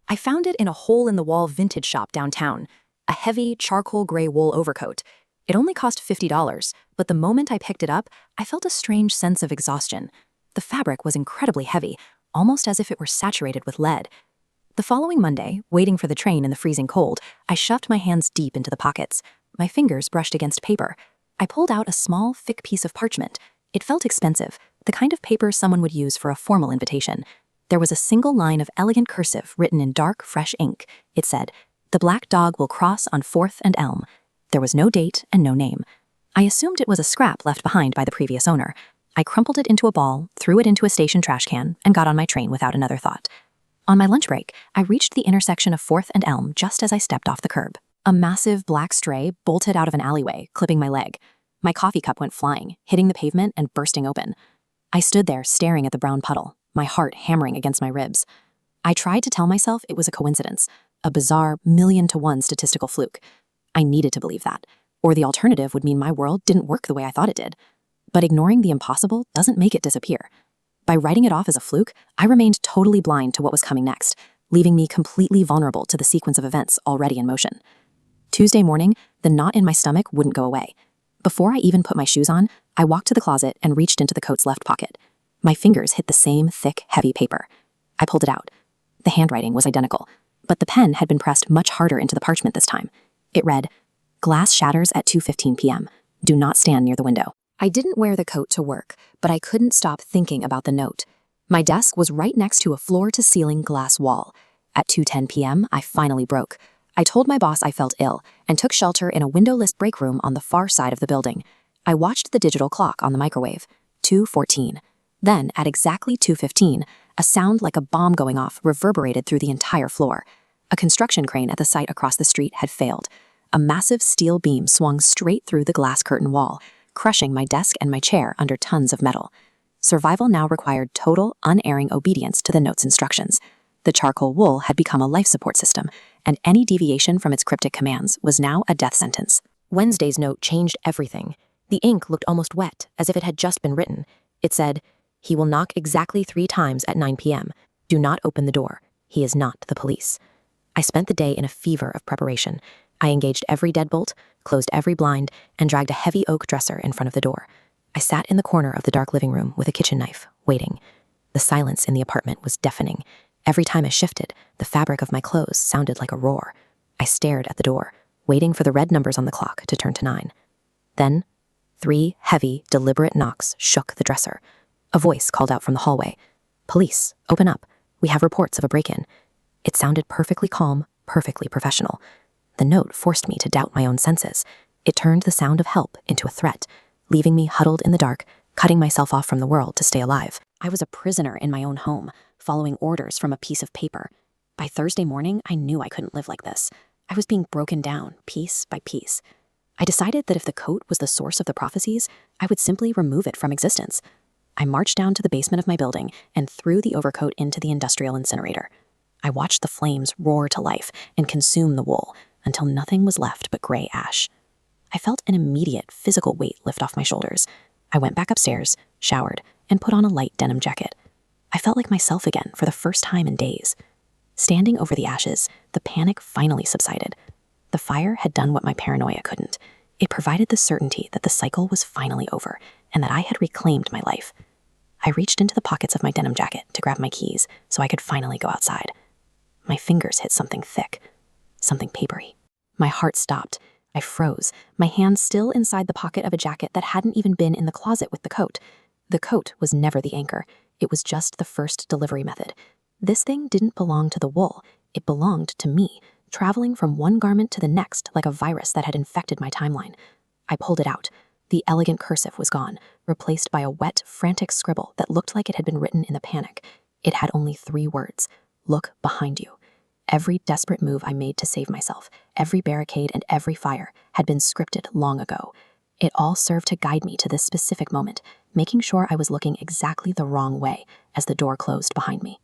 I found it in a hole-in-the-wall vintage shop downtown, a heavy charcoal gray wool overcoat. It only cost $50, but the moment I picked it up, I felt a strange sense of exhaustion. The fabric was incredibly heavy, almost as if it were saturated with lead. The following Monday, waiting for the train in the freezing cold, I shoved my hands deep into the pockets. My fingers brushed against paper. I pulled out a small, thick piece of parchment. It felt expensive, the kind of paper someone would use for a formal invitation. There was a single line of elegant cursive written in dark, fresh ink. It said, "The black dog will cross on 4th and Elm." There was no date and no name. I assumed it was a scrap left behind by the previous owner. I crumpled it into a ball, threw it into a station trash can, and got on my train without another thought. On my lunch break, I reached the intersection of 4th and Elm just as I stepped off the curb. A massive black stray bolted out of an alleyway, clipping my leg. My coffee cup went flying, hitting the pavement and bursting open. I stood there staring at the brown puddle, my heart hammering against my ribs. I tried to tell myself it was a coincidence, a bizarre 1,000,000-to-1 statistical fluke. I needed to believe that, or the alternative would mean my world didn't work the way I thought it did. But ignoring the impossible doesn't make it disappear. By writing it off as a fluke, I remained totally blind to what was coming next, leaving me completely vulnerable to the sequence of events already in motion. Tuesday morning, the knot in my stomach wouldn't go away. Before I even put my shoes on, I walked to the closet and reached into the coat's left pocket. My fingers hit the same thick, heavy paper. I pulled it out. The handwriting was identical, but the pen had been pressed much harder into the parchment this time. It read, "Glass shatters at 2:15 p.m. Do not stand near the window." I didn't wear the coat to work, but I couldn't stop thinking about the note. My desk was right next to a floor-to-ceiling glass wall. At 2:10 p.m., I finally broke. I told my boss I felt ill and took shelter in a windowless break room on the far side of the building. I watched the digital clock on the microwave, 2:14. Then, at exactly 2:15, a sound like a bomb going off reverberated through the entire floor. A construction crane at the site across the street had failed. A massive steel beam swung straight through the glass curtain wall, crushing my desk and my chair under tons of metal. Survival now required total, unerring obedience to the note's instructions. The charcoal wool had become a life support system, and any deviation from its cryptic commands was now a death sentence. Wednesday's note changed everything. The ink looked almost wet, as if it had just been written. It said, "He will knock exactly 3 times at 9 p.m. Do not open the door. He is not the police." I spent the day in a fever of preparation. I engaged every deadbolt, closed every blind, and dragged a heavy oak dresser in front of the door. I sat in the corner of the dark living room with a kitchen knife, waiting. The silence in the apartment was deafening. Every time I shifted, the fabric of my clothes sounded like a roar. I stared at the door, waiting for the red numbers on the clock to turn to 9. Then, 3 heavy, deliberate knocks shook the dresser. A voice called out from the hallway. "Police, open up. We have reports of a break-in." It sounded perfectly calm, perfectly professional. The note forced me to doubt my own senses. It turned the sound of help into a threat, leaving me huddled in the dark, cutting myself off from the world to stay alive. I was a prisoner in my own home, following orders from a piece of paper. By Thursday morning, I knew I couldn't live like this. I was being broken down, piece by piece. I decided that if the coat was the source of the prophecies, I would simply remove it from existence. I marched down to the basement of my building and threw the overcoat into the industrial incinerator. I watched the flames roar to life and consume the wool until nothing was left but gray ash. I felt an immediate physical weight lift off my shoulders. I went back upstairs, showered, and put on a light denim jacket. I felt like myself again for the first time in days. Standing over the ashes, the panic finally subsided. The fire had done what my paranoia couldn't. It provided the certainty that the cycle was finally over and that I had reclaimed my life. I reached into the pockets of my denim jacket to grab my keys so I could finally go outside. My fingers hit something thick, something papery. My heart stopped. I froze, my hands still inside the pocket of a jacket that hadn't even been in the closet with the coat. The coat was never the anchor. It was just the first delivery method. This thing didn't belong to the wool. It belonged to me, traveling from one garment to the next like a virus that had infected my timeline. I pulled it out. The elegant cursive was gone, replaced by a wet, frantic scribble that looked like it had been written in a panic. It had only 3 words. "Look behind you." Every desperate move I made to save myself, every barricade and every fire, had been scripted long ago. It all served to guide me to this specific moment, making sure I was looking exactly the wrong way as the door closed behind me.